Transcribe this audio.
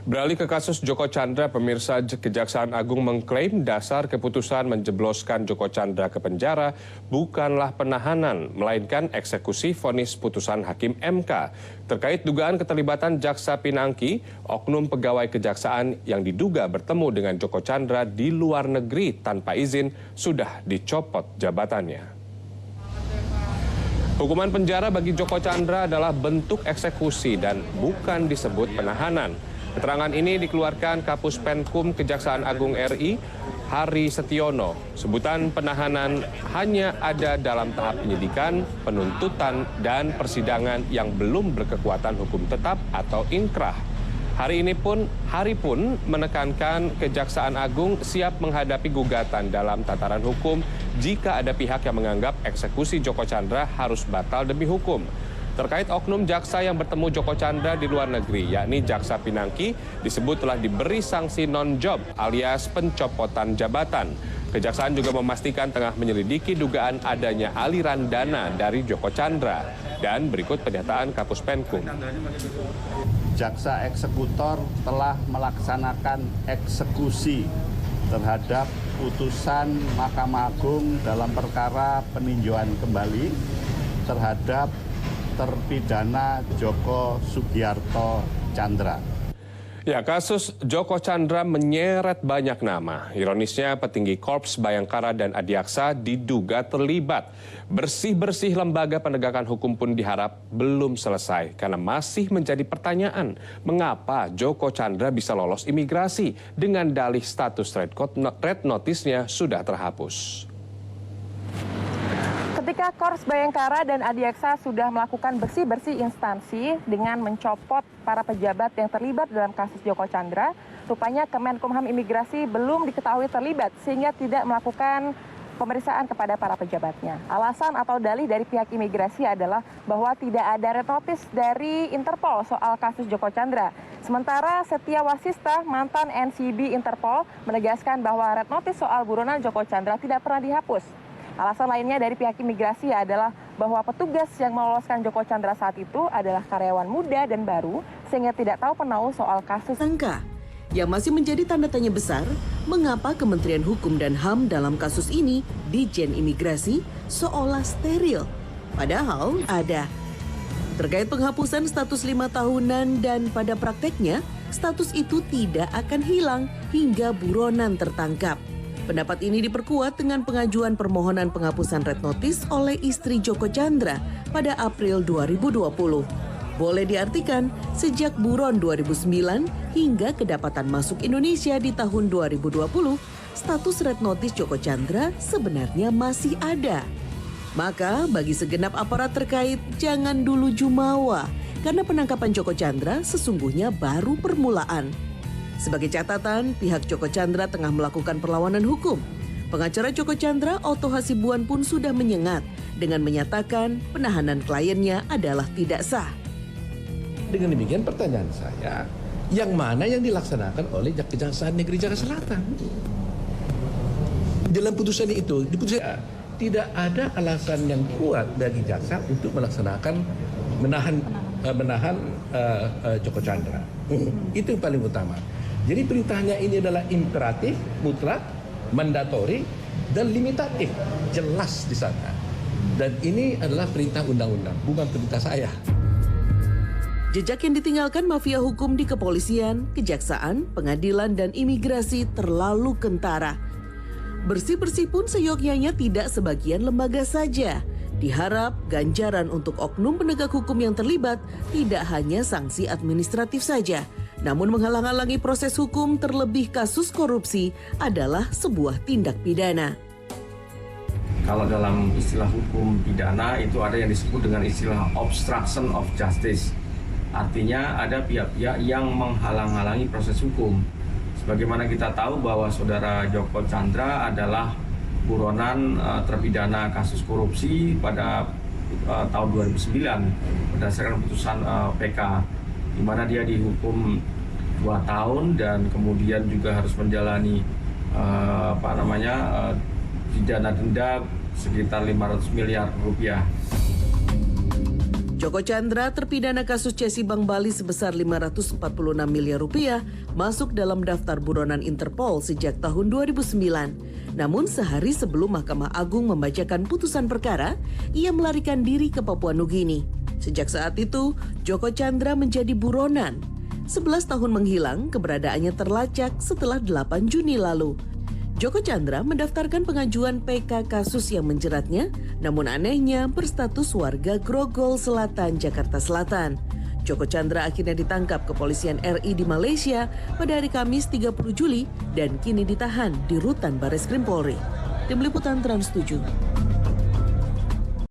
Beralih ke kasus Joko Chandra, pemirsa, Kejaksaan Agung mengklaim dasar keputusan menjebloskan Joko Chandra ke penjara bukanlah penahanan, melainkan eksekusi vonis putusan Hakim MK. Terkait dugaan keterlibatan Jaksa Pinangki, oknum pegawai kejaksaan yang diduga bertemu dengan Joko Chandra di luar negeri tanpa izin sudah dicopot jabatannya. Hukuman penjara bagi Joko Chandra adalah bentuk eksekusi dan bukan disebut penahanan. Keterangan ini dikeluarkan Kapus Penkum Kejaksaan Agung RI, Hari Setiono. Sebutan penahanan hanya ada dalam tahap penyidikan, penuntutan, dan persidangan yang belum berkekuatan hukum tetap atau inkrah. Hari pun menekankan Kejaksaan Agung siap menghadapi gugatan dalam tataran hukum jika ada pihak yang menganggap eksekusi Joko Chandra harus batal demi hukum. Terkait oknum jaksa yang bertemu Joko Chandra di luar negeri, yakni Jaksa Pinangki, disebut telah diberi sanksi non-job alias pencopotan jabatan. Kejaksaan juga memastikan tengah menyelidiki dugaan adanya aliran dana dari Joko Chandra. Dan berikut pernyataan Kapus Penkum. Jaksa eksekutor telah melaksanakan eksekusi terhadap putusan Mahkamah Agung dalam perkara peninjauan kembali terhadap terpidana Joko Sugiarto Chandra. Ya, kasus Joko Chandra menyeret banyak nama. Ironisnya, petinggi Korps Bayangkara dan Adiaksa diduga terlibat. Bersih-bersih lembaga penegakan hukum pun diharap belum selesai karena masih menjadi pertanyaan mengapa Joko Chandra bisa lolos imigrasi dengan dalih status red notice-nya sudah terhapus. Ketika Korps Bayangkara dan Adiaksa sudah melakukan bersih-bersih instansi dengan mencopot para pejabat yang terlibat dalam kasus Joko Chandra, rupanya Kemenkumham Imigrasi belum diketahui terlibat sehingga tidak melakukan pemeriksaan kepada para pejabatnya. Alasan atau dalih dari pihak imigrasi adalah bahwa tidak ada red notice dari Interpol soal kasus Joko Chandra. Sementara Setia Wasista, mantan NCB Interpol, menegaskan bahwa red notice soal buronan Joko Chandra tidak pernah dihapus. Alasan lainnya dari pihak imigrasi adalah bahwa petugas yang meloloskan Joko Chandra saat itu adalah karyawan muda dan baru sehingga tidak tahu penahu soal kasus. Angka yang masih menjadi tanda tanya besar, mengapa Kementerian Hukum dan HAM dalam kasus ini Ditjen Imigrasi seolah steril. Padahal ada. Terkait penghapusan status 5 tahunan dan pada prakteknya, status itu tidak akan hilang hingga buronan tertangkap. Pendapat ini diperkuat dengan pengajuan permohonan penghapusan red notice oleh istri Joko Chandra pada April 2020. Boleh diartikan, sejak buron 2009 hingga kedapatan masuk Indonesia di tahun 2020, status red notice Joko Chandra sebenarnya masih ada. Maka bagi segenap aparat terkait, jangan dulu jumawa, karena penangkapan Joko Chandra sesungguhnya baru permulaan. Sebagai catatan, pihak Joko Chandra tengah melakukan perlawanan hukum. Pengacara Joko Chandra, Otto Hasibuan pun sudah menyengat dengan menyatakan penahanan kliennya adalah tidak sah. Dengan demikian pertanyaan saya, yang mana yang dilaksanakan oleh Kejaksaan Negeri Jakarta Selatan? Dalam putusan itu, tidak ada alasan yang kuat bagi jaksa untuk melaksanakan menahan Joko Chandra. Itu yang paling utama. Jadi perintahnya ini adalah imperatif, mutlak, mandatori, dan limitatif. Jelas di sana. Dan ini adalah perintah undang-undang, bukan perintah saya. Jejak yang ditinggalkan mafia hukum di kepolisian, kejaksaan, pengadilan, dan imigrasi terlalu kentara. Bersih-bersih pun seyogyanya tidak sebagian lembaga saja. Diharap ganjaran untuk oknum penegak hukum yang terlibat tidak hanya sanksi administratif saja, namun menghalang-halangi proses hukum terlebih kasus korupsi adalah sebuah tindak pidana. Kalau dalam istilah hukum pidana itu ada yang disebut dengan istilah obstruction of justice. Artinya ada pihak-pihak yang menghalang-halangi proses hukum. Sebagaimana kita tahu bahwa saudara Joko Chandra adalah buronan terpidana kasus korupsi pada tahun 2009 berdasarkan putusan PK, di mana dia dihukum 2 tahun dan kemudian juga harus menjalani pidana denda sekitar 500 miliar rupiah. Joko Chandra, terpidana kasus cesi Bank Bali sebesar 546 miliar rupiah, masuk dalam daftar buronan Interpol sejak tahun 2009. Namun sehari sebelum Mahkamah Agung membacakan putusan perkara, ia melarikan diri ke Papua Nugini. Sejak saat itu, Joko Chandra menjadi buronan. 11 tahun menghilang, keberadaannya terlacak setelah 8 Juni lalu. Joko Chandra mendaftarkan pengajuan PK kasus yang menjeratnya, namun anehnya berstatus warga Grogol Selatan, Jakarta Selatan. Joko Chandra akhirnya ditangkap kepolisian RI di Malaysia pada hari Kamis 30 Juli dan kini ditahan di Rutan Bareskrim Polri. Tim Liputan Trans 7.